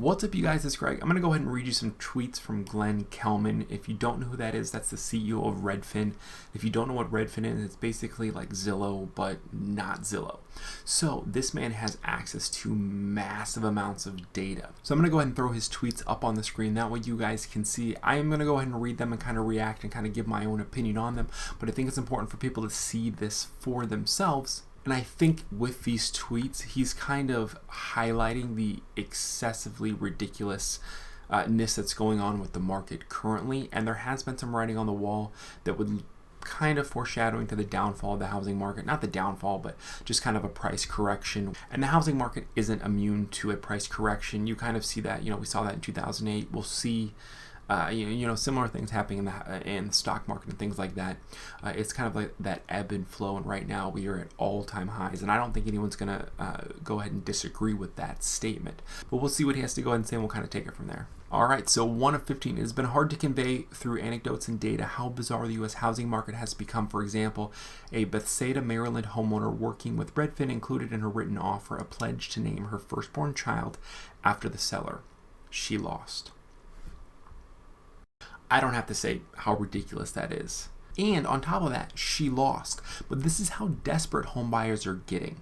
What's up, you guys? It's Greg. I'm going to go ahead and read you some tweets from Kelman. If you don't know who that is, that's the CEO of Redfin. If you don't know what Redfin is, it's basically like Zillow, but not Zillow. So this man has access to massive amounts of data. So I'm going to go ahead and throw his tweets up on the screen. That way you guys can see. I am going to go ahead and read them and kind of react and kind of give my own opinion on them. But I think it's important for people to see this for themselves. And I think with these tweets, he's kind of highlighting the excessively ridiculousness that's going on with the market currently. And there has been some writing on the wall that would kind of foreshadowing to the downfall of the housing market. Not the downfall, but just kind of a price correction. And the housing market isn't immune to a price correction. You kind of see that, we saw that in 2008. We'll see similar things happening in the stock market and things like that. It's kind of like that ebb and flow, and right now we are at all-time highs, and I don't think anyone's going to go ahead and disagree with that statement. But we'll see what he has to go ahead and say, and we'll kind of take it from there. All right, so 1 of 15. It has been hard to convey through anecdotes and data how bizarre the U.S. housing market has become. For example, a Bethsaida, Maryland homeowner working with Redfin included in her written offer a pledge to name her firstborn child after the seller. She lost. I don't have to say how ridiculous that is. And on top of that, she lost. But this is how desperate home buyers are getting.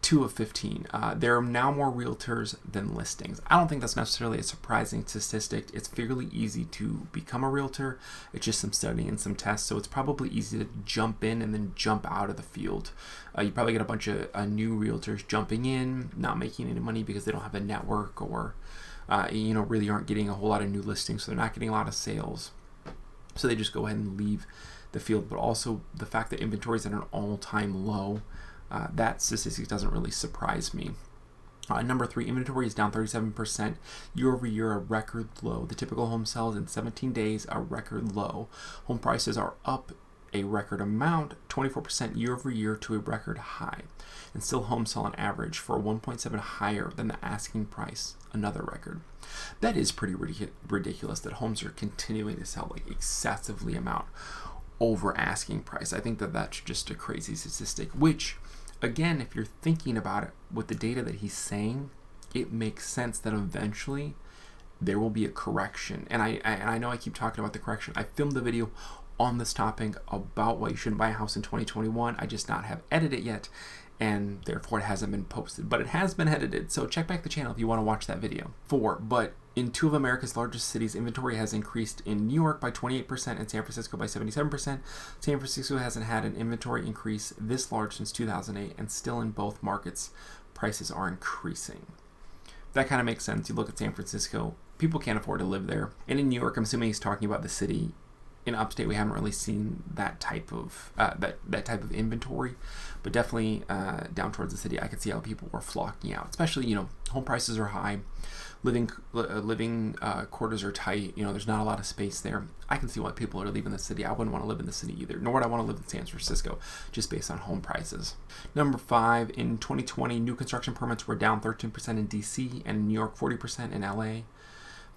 2 of 15. There are now more realtors than listings. I don't think that's necessarily a surprising statistic. It's fairly easy to become a realtor. It's just some studying and some tests. So it's probably easy to jump in and then jump out of the field. You probably get a bunch of new realtors jumping in, not making any money because they don't have a network or really aren't getting a whole lot of new listings, so they're not getting a lot of sales. So they just go ahead and leave the field. But also the fact that inventory is at an all-time low, that statistic doesn't really surprise me. Number 3, inventory is down 37% year over year, a record low. The typical home sells in 17 days, a record low. Home prices are up a record amount, 24% year over year to a record high. And still homes sell on average for 1.7 higher than the asking price, another record. That is pretty ridiculous that homes are continuing to sell like excessively amount over asking price. I think that that's just a crazy statistic, which again, if you're thinking about it with the data that he's saying, it makes sense that eventually there will be a correction. And I know I keep talking about the correction. I filmed a video on this topic about why you shouldn't buy a house in 2021. I just not have edited it yet, and therefore it hasn't been posted, but it has been edited. So check back the channel if you want to watch that video. 4, but in 2 of America's largest cities, inventory has increased in New York by 28% and San Francisco by 77%. San Francisco hasn't had an inventory increase this large since 2008, and still in both markets, prices are increasing. That kind of makes sense. You look at San Francisco, people can't afford to live there. And in New York, I'm assuming he's talking about the city. In upstate, we haven't really seen that type of that type of inventory, but definitely down towards the city, I could see how people were flocking out. Especially, home prices are high, living quarters are tight. There's not a lot of space there. I can see why people are leaving the city. I wouldn't want to live in the city either, nor would I want to live in San Francisco, just based on home prices. Number 5, in 2020, new construction permits were down 13% in DC, and in New York 40% in LA.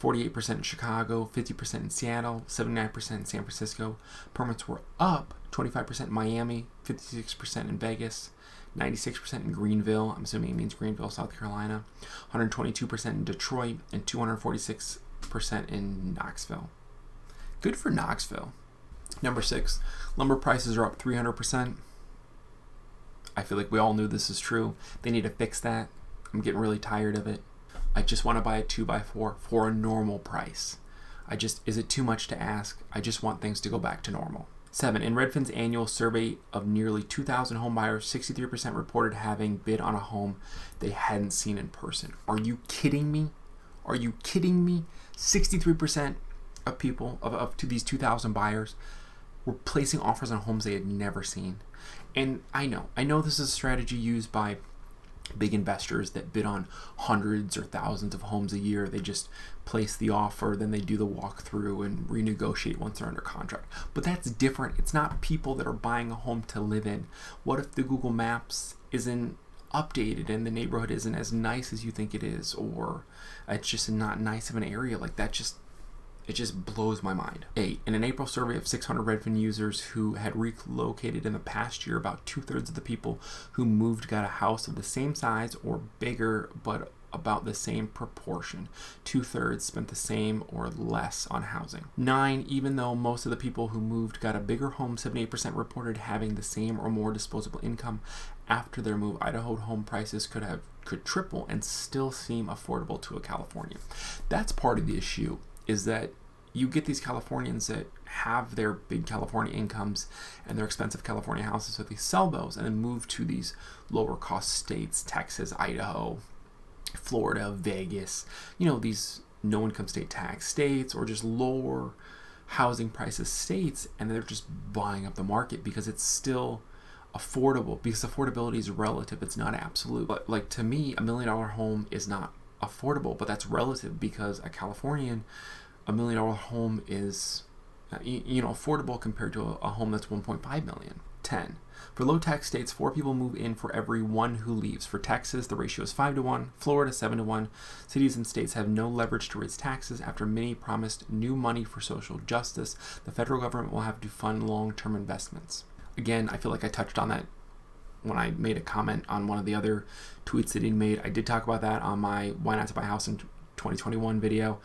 48% in Chicago, 50% in Seattle, 79% in San Francisco. Permits were up 25% in Miami, 56% in Vegas, 96% in Greenville, I'm assuming it means Greenville, South Carolina, 122% in Detroit, and 246% in Knoxville. Good for Knoxville. Number 6, lumber prices are up 300%. I feel like we all knew this is true. They need to fix that. I'm getting really tired of it. I just want to buy a 2x4 for a normal price. Is it too much to ask? I just want things to go back to normal. 7, in Redfin's annual survey of nearly 2,000 home buyers, 63% reported having bid on a home they hadn't seen in person. Are you kidding me? 63% of people, up to these 2,000 buyers, were placing offers on homes they had never seen. And I know this is a strategy used by big investors that bid on hundreds or thousands of homes a year. They just place the offer, then they do the walkthrough and renegotiate once they're under contract. But that's different. It's not people that are buying a home to live in. What if the Google Maps isn't updated and the neighborhood isn't as nice as you think it is, or it's just not nice of an area? Like that it just blows my mind. 8, in an April survey of 600 Redfin users who had relocated in the past year, about 2/3 of the people who moved got a house of the same size or bigger, but about the same proportion. 2/3 spent the same or less on housing. 9, even though most of the people who moved got a bigger home, 78% reported having the same or more disposable income after their move. Idaho home prices could triple and still seem affordable to a Californian. That's part of the issue, is that you get these Californians that have their big California incomes and their expensive California houses, so they sell those and then move to these lower cost states, Texas, Idaho, Florida, Vegas, these no income state tax states, or just lower housing prices states, and they're just buying up the market because it's still affordable, because affordability is relative, it's not absolute. But like, to me, $1 million home is not affordable, but that's relative, because a Californian, $1 million home is affordable compared to a home that's 1.5 million. 10. For low tax states, 4 people move in for every 1 who leaves. For Texas, the ratio is 5-1. Florida, 7-1. Cities and states have no leverage to raise taxes. After many promised new money for social justice, the federal government will have to fund long-term investments. Again, I feel like I touched on that when I made a comment on one of the other tweets that he made. I did talk about that on my Why Not to Buy a House in 2021 video.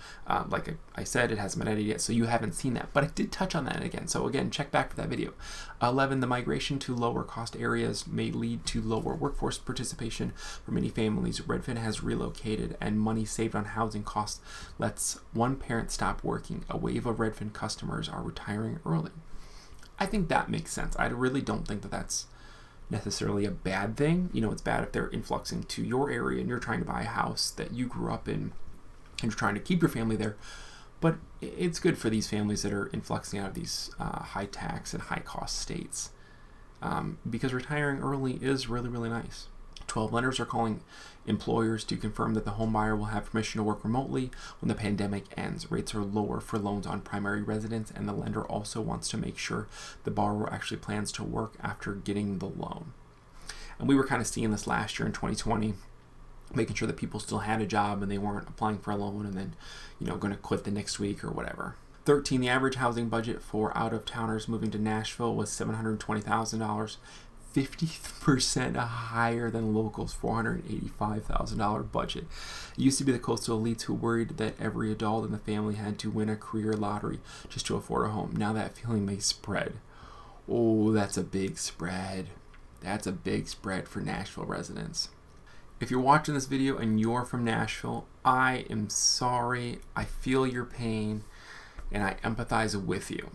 Like I said, it hasn't been edited yet, so you haven't seen that, but I did touch on that again. So again, check back for that video. 11, the migration to lower cost areas may lead to lower workforce participation for many families. Redfin has relocated, and money saved on housing costs lets one parent stop working. A wave of Redfin customers are retiring early. I think that makes sense. I really don't think that that's necessarily a bad thing. It's bad if they're influxing to your area and you're trying to buy a house that you grew up in and you're trying to keep your family there. But it's good for these families that are influxing out of these high tax and high cost states, because retiring early is really, really nice. 12, lenders are calling employers to confirm that the home buyer will have permission to work remotely when the pandemic ends. Rates are lower for loans on primary residence, and the lender also wants to make sure the borrower actually plans to work after getting the loan. And we were kind of seeing this last year in 2020, making sure that people still had a job and they weren't applying for a loan and then, going to quit the next week or whatever. 13, the average housing budget for out-of-towners moving to Nashville was $720,000, 50% higher than locals' $485,000 budget. It used to be the coastal elites who worried that every adult in the family had to win a career lottery just to afford a home. Now that feeling may spread. Oh, that's a big spread. That's a big spread for Nashville residents. If you're watching this video and you're from Nashville, I am sorry. I feel your pain and I empathize with you.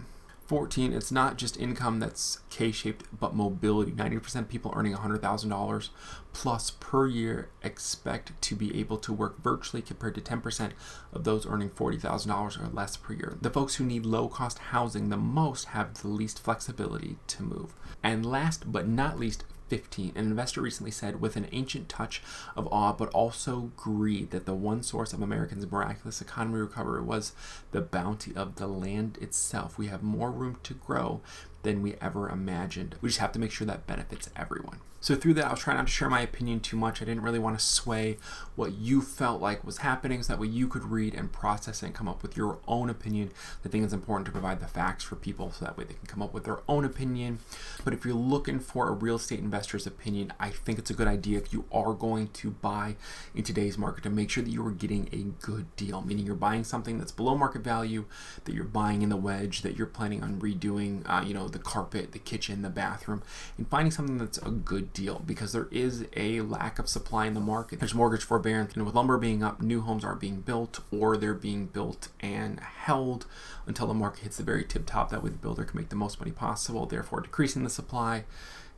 14, it's not just income that's K-shaped, but mobility. 90% of people earning $100,000 plus per year expect to be able to work virtually, compared to 10% of those earning $40,000 or less per year. The folks who need low-cost housing the most have the least flexibility to move. And last but not least, 15, an investor recently said, with an ancient touch of awe but also greed, that the one source of Americans' miraculous economy recovery was the bounty of the land itself. We have more room to grow than we ever imagined. We just have to make sure that benefits everyone. So through that, I was trying not to share my opinion too much. I didn't really want to sway what you felt like was happening, so that way you could read and process it and come up with your own opinion. I think it's important to provide the facts for people so that way they can come up with their own opinion. But if you're looking for a real estate investor's opinion, I think it's a good idea, if you are going to buy in today's market, to make sure that you are getting a good deal, meaning you're buying something that's below market value, that you're buying in the wedge, that you're planning on redoing, the carpet, the kitchen, the bathroom, and finding something that's a good deal, because there is a lack of supply in the market. There's mortgage forbearance, and with lumber being up, new homes aren't being built, or they're being built and held until the market hits the very tip top. That way the builder can make the most money possible, therefore decreasing the supply,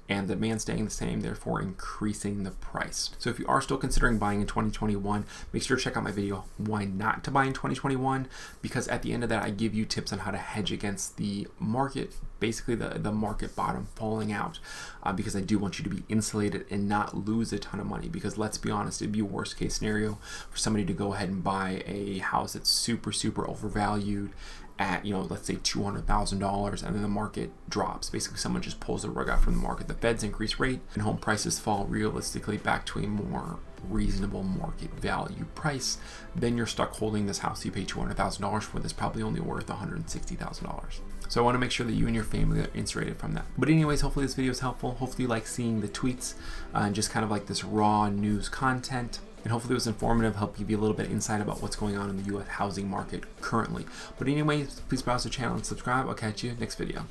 and the demand staying the same, therefore increasing the price. So if you are still considering buying in 2021, make sure to check out my video, Why Not to Buy in 2021, because at the end of that, I give you tips on how to hedge against the market, basically the market bottom falling out, because I do want you to be insulated and not lose a ton of money, because let's be honest, it'd be a worst case scenario for somebody to go ahead and buy a house that's super, super overvalued at, let's say $200,000, and then the market drops. Basically, someone just pulls the rug out from the market. The Feds increase rate and home prices fall realistically back to a more reasonable market value price. Then you're stuck holding this house you pay $200,000 for that's probably only worth $160,000. So I want to make sure that you and your family are insulated from that. But anyways, hopefully this video is helpful. Hopefully you like seeing the tweets and just kind of like this raw news content. and hopefully it was informative, help give you a little bit of insight about what's going on in the U.S. housing market currently. But anyway, please browse the channel and subscribe. I'll catch you next video.